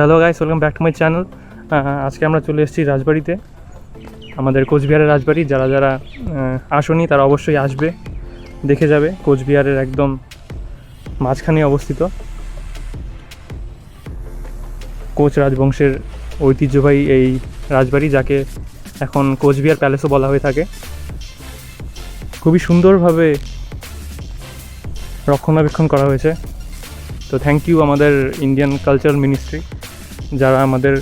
Hello guys, welcome back to my channel. আজকে আমরা চলে এসেছি রাজবাড়িতে, আমাদের কোচবিহারের রাজবাড়ি। যারা যারা আসেনি তারা অবশ্যই আসবে, দেখে যাবে। কোচবিহারের একদম মাঝখানে অবস্থিত কোচ রাজবংশের ঐতিহ্যবাহী এই রাজবাড়ি, যাকে এখন কোচবিহার প্যালেসও বলা হয়ে থাকে। খুবই সুন্দরভাবে রক্ষণাবেক্ষণ করা হয়েছে। তো থ্যাংক ইউ আমাদের ইন্ডিয়ান কালচারাল মিনিস্ট্রি, যারা আমাদের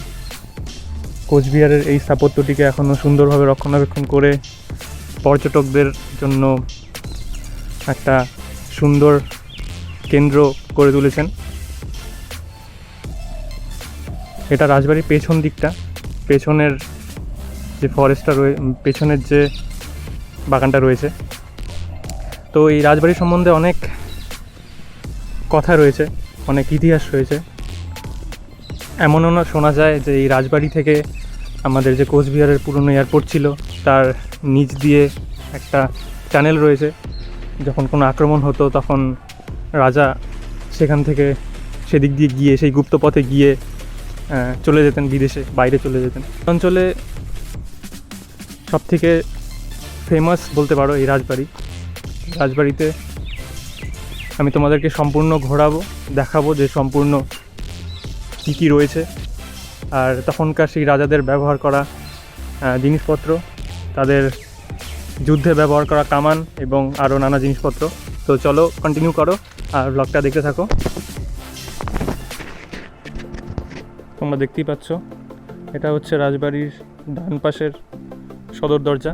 কোচবিহারের এই স্থাপত্যটিকে এখনও সুন্দরভাবে রক্ষণাবেক্ষণ করে পর্যটকদের জন্য একটা সুন্দর কেন্দ্র করে তুলেছেন। এটা রাজবাড়ির পেছন দিকটা, পেছনের যে ফরেস্টটা পেছনের যে বাগানটা রয়েছে। তো এই রাজবাড়ি সম্বন্ধে অনেক কথা রয়েছে, অনেক ইতিহাস রয়েছে। এমনও না শোনা যায় যে এই রাজবাড়ি থেকে আমাদের যে কোচবিহারের পুরনো এয়ারপোর্ট ছিল তার নিচ দিয়ে একটা চ্যানেল রয়েছে। যখন কোনো আক্রমণ হতো তখন রাজা সেখান থেকে সেদিক দিয়ে গিয়ে, সেই গুপ্ত পথে গিয়ে চলে যেতেন বিদেশে, বাইরে চলে যেতেন। অঞ্চলে সবথেকে ফেমাস বলতে পারো এই রাজবাড়িতে আমি তোমাদেরকে সম্পূর্ণ ঘোরাবো, দেখাবো যে সম্পূর্ণ কী কী রয়েছে, আর তখনকার সেই রাজাদের ব্যবহার করা জিনিসপত্র, তাদের যুদ্ধে ব্যবহার করা কামান এবং আরও নানা জিনিসপত্র। তো চলো কন্টিনিউ করো আর ব্লগটা দেখতে থাকো। তোমরা দেখতেই পাচ্ছ, এটা হচ্ছে রাজবাড়ির ডান পাশের সদর দরজা।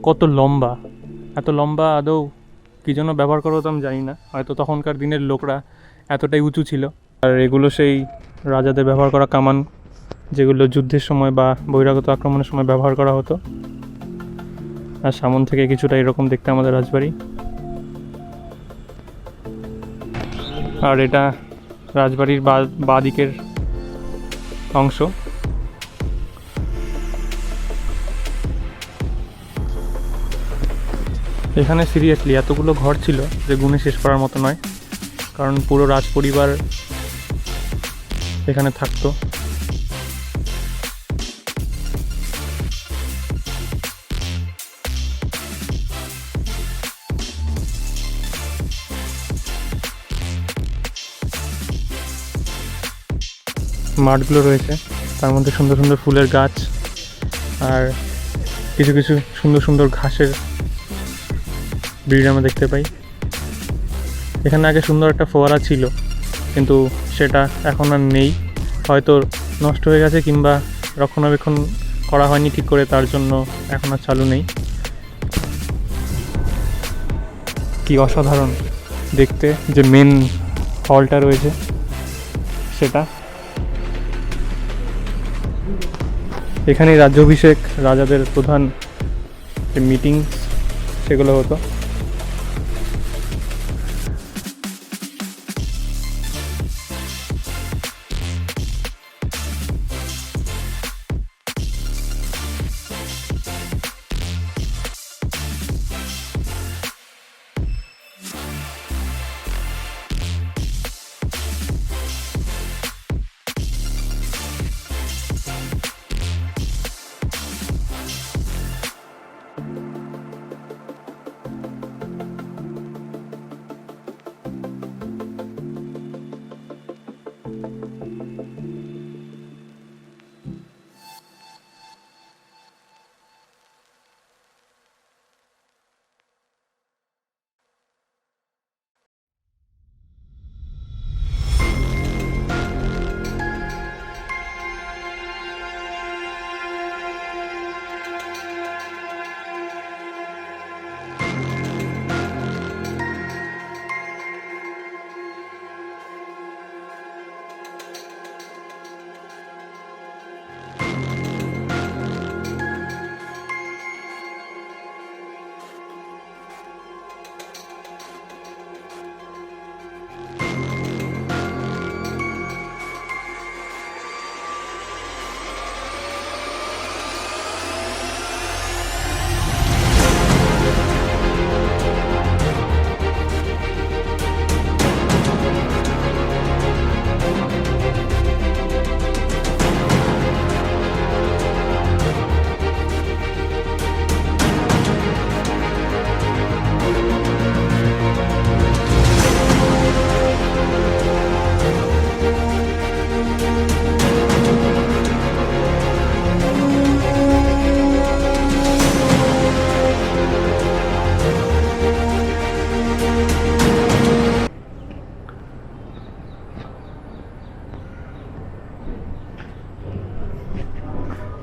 কত লম্বা, এত লম্বা আদৌ কী জন্য ব্যবহার করা হতো আমি জানি না, হয়তো তখনকার দিনের লোকরা এতটাই উঁচু ছিল। আর এগুলো সেই রাজাদের ব্যবহার করা কামান, যেগুলো যুদ্ধের সময় বা বহিরাগত আক্রমণের সময় ব্যবহার করা হতো। আর সামন থেকে কিছুটা এরকম দেখতে আমাদের রাজবাড়ি। আর এটা রাজবাড়ির বাঁ দিকের অংশ। এখানে সিরিয়াসলি এতগুলো ঘর ছিল যে গুণে শেষ করার মতো নয়, কারণ পুরো রাজ পরিবার এখানে থাকতো। মাঠগুলো রয়েছে, তার মধ্যে সুন্দর সুন্দর ফুলের গাছ আর কিছু কিছু সুন্দর সুন্দর ঘাসের ব্রিড আমরা দেখতে পাই। এখানে আগে সুন্দর একটা ফোয়ারা ছিল, কিন্তু সেটা এখন আর নেই, হয়তো নষ্ট হয়ে গেছে কিংবা রক্ষণাবেক্ষণ করা হয়নি ঠিক করে, তার জন্য এখন আর চালু নেই। কি অসাধারণ দেখতে যে মেন হলটা রয়েছে সেটা। এখানেই রাজ্যাভিষেক, রাজাদের প্রধান যে মিটিং সেগুলো হতো।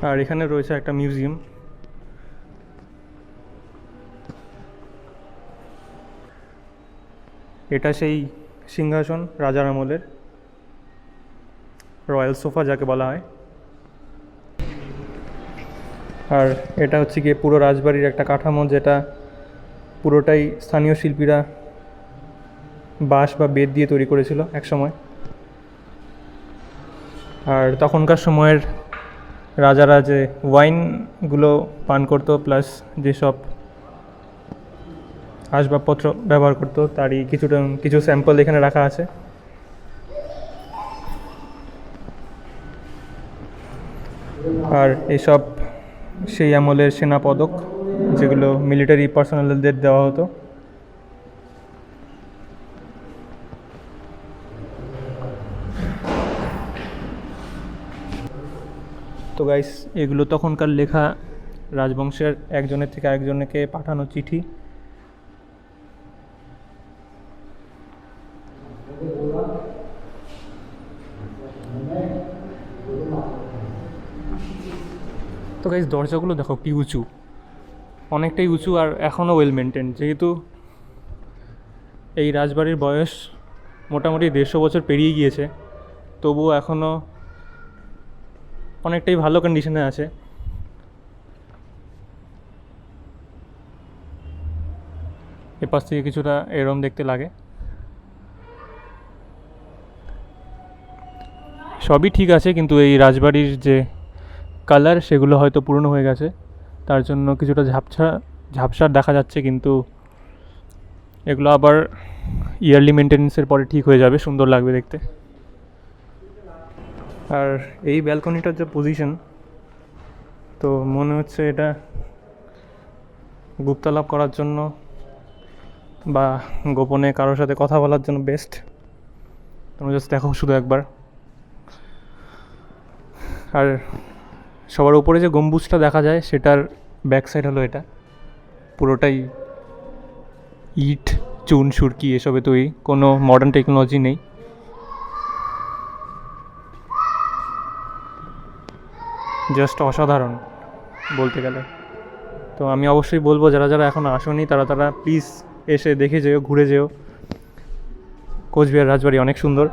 আর এখানে রয়েছে একটা মিউজিয়াম। এটা সেই সিংহাসন রাজার আমলের, রয়্যাল সোফা যাকে বলা হয়। আর এটা হচ্ছে গিয়ে পুরো রাজবাড়ির একটা কাঠামো, যেটা পুরোটাই স্থানীয় শিল্পীরা বাঁশ বা বেত দিয়ে তৈরি করেছিল এক সময়। আর তখনকার সময়ের রাজারা যে ওয়াইনগুলো পান করতো, প্লাস যেসব আসবাবপত্র ব্যবহার করতো, তারই কিছু স্যাম্পল এখানে রাখা আছে। আর এইসব সেই আমলের সেনা পদক, যেগুলো মিলিটারি পার্সোনালদের দেওয়া হতো। তো গাইস, এগুলো তখনকার লেখা রাজবংশের একজনের থেকে আরেকজনকে পাঠানো চিঠি। তো গাইস, দরজাগুলো দেখো কি উঁচু, অনেকটাই উঁচু, আর এখনও ওয়েল মেনটেন। যেহেতু এই রাজবাড়ির বয়স মোটামুটি 150 বছর পেরিয়ে গিয়েছে, তবুও এখনও অনেকটাই ভালো কন্ডিশনে আছে। এপাশ থেকে কিছুটা এরম দেখতে লাগে। সবই ঠিক আছে, কিন্তু এই রাজবাড়ির যে কালার, সেগুলো হয়তো পুরনো হয়ে গেছে, তার জন্য কিছুটা ঝাপসা দেখা যাচ্ছে। কিন্তু এগুলো আবার ইয়ারলি মেনটেন্যান্সের পরে ঠিক হয়ে যাবে, সুন্দর লাগবে দেখতে। আর এই ব্যালকনিটার যে পজিশন, তো মনে হচ্ছে এটা গুপ্তালাপ করার জন্য বা গোপনে কারোর সাথে কথা বলার জন্য বেস্ট। তোমরা জাস্ট দেখো শুধু একবার। আর সবার উপরে যে গম্বুজটা দেখা যায়, সেটার ব্যাক সাইড হলো এটা, পুরোটাই ইট, চুন, সুরকি এসবে তৈরি, কোনো মডার্ন টেকনোলজি নেই। জাস্ট অসাধারণ বলতে গেলে। তো আমি অবশ্যই বলবো, যারা যারা এখন আসেনি তারা প্লিজ এসে দেখে যেও, ঘুরে যেও। কোচবিহার রাজবাড়ি অনেক সুন্দর।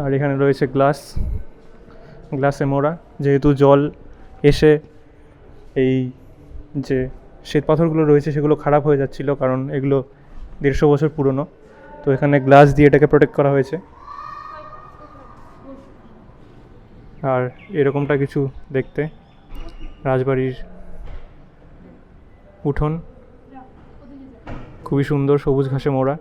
আর এখানে রয়েছে গ্লাসে মোড়া, যেহেতু জল এসে এই যে শ্বেত পাথরগুলো রয়েছে সেগুলো খারাপ হয়ে যাচ্ছিল, কারণ এগুলো 150 বছর পুরনো। তো এখানে গ্লাস দিয়ে এটাকে প্রোটেক্ট করা হয়েছে। আর এরকমটা কিছু দেখতে রাজবাড়ির উঠোন খুবই সুন্দর, সবুজ ঘাসে মোড়া।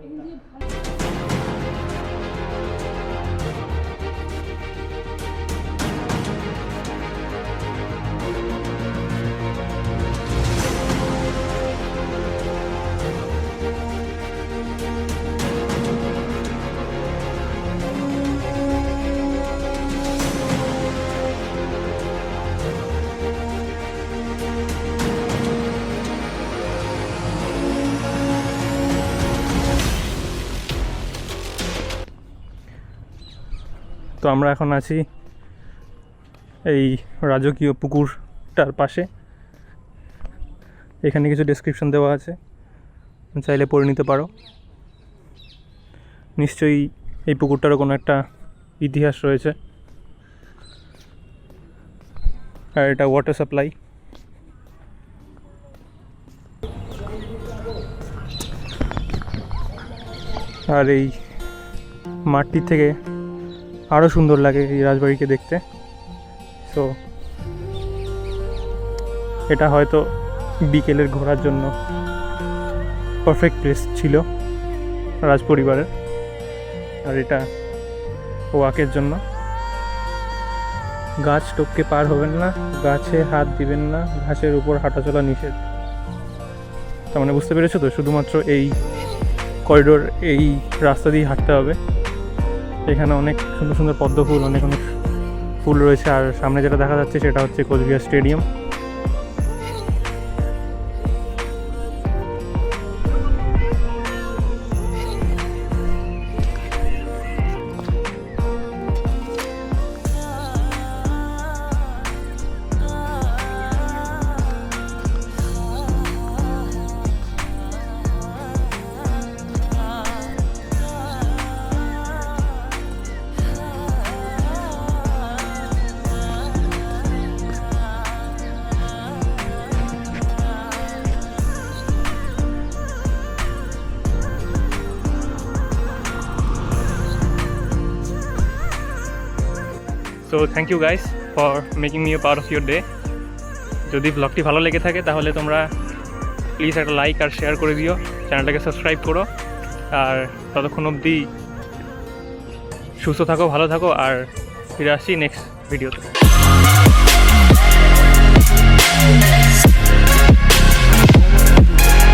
তো আমরা এখন আছি এই রাজকীয় পুকুরটার পাশে। এখানে কিছু ডেসক্রিপশন দেওয়া আছে, চাইলে পড়ে নিতে পারো। নিশ্চয়ই এই পুকুরটারও কোনো একটা ইতিহাস রয়েছে। আর এটা ওয়াটার সাপ্লাই। আর এই মাঠটি থেকে আরও সুন্দর লাগে এই রাজবাড়িকে দেখতে। সো এটা হয়তো বিকেলের ঘোরার জন্য পারফেক্ট প্লেস ছিল রাজপরিবারের। আর এটা ওয়াকের জন্য। গাছ টপকে পার হবেন না, গাছে হাত দিবেন না, ঘাসের উপর হাঁটাচলা নিষেধ। তার মানে বুঝতে পেরেছো তো? শুধুমাত্র এই করিডোর, এই রাস্তা দিয়ে হাঁটতে হবে। এখানে অনেক সুন্দর সুন্দর পদ্ম ফুল, অনেক ফুল রয়েছে। আর সামনে যেটা দেখা যাচ্ছে সেটা হচ্ছে Cooch Behar stadium. So thank you guys for making me a part of your day. যদি ব্লগটি ভালো লেগে থাকে তাহলে তোমরা প্লিজ একটা লাইক আর শেয়ার করে দিও, চ্যানেলটাকে সাবস্ক্রাইব করো। আর ততক্ষণ অবধি সুস্থ থাকো, ভালো থাকো, আর ফিরে আসছি নেক্সট ভিডিওতে।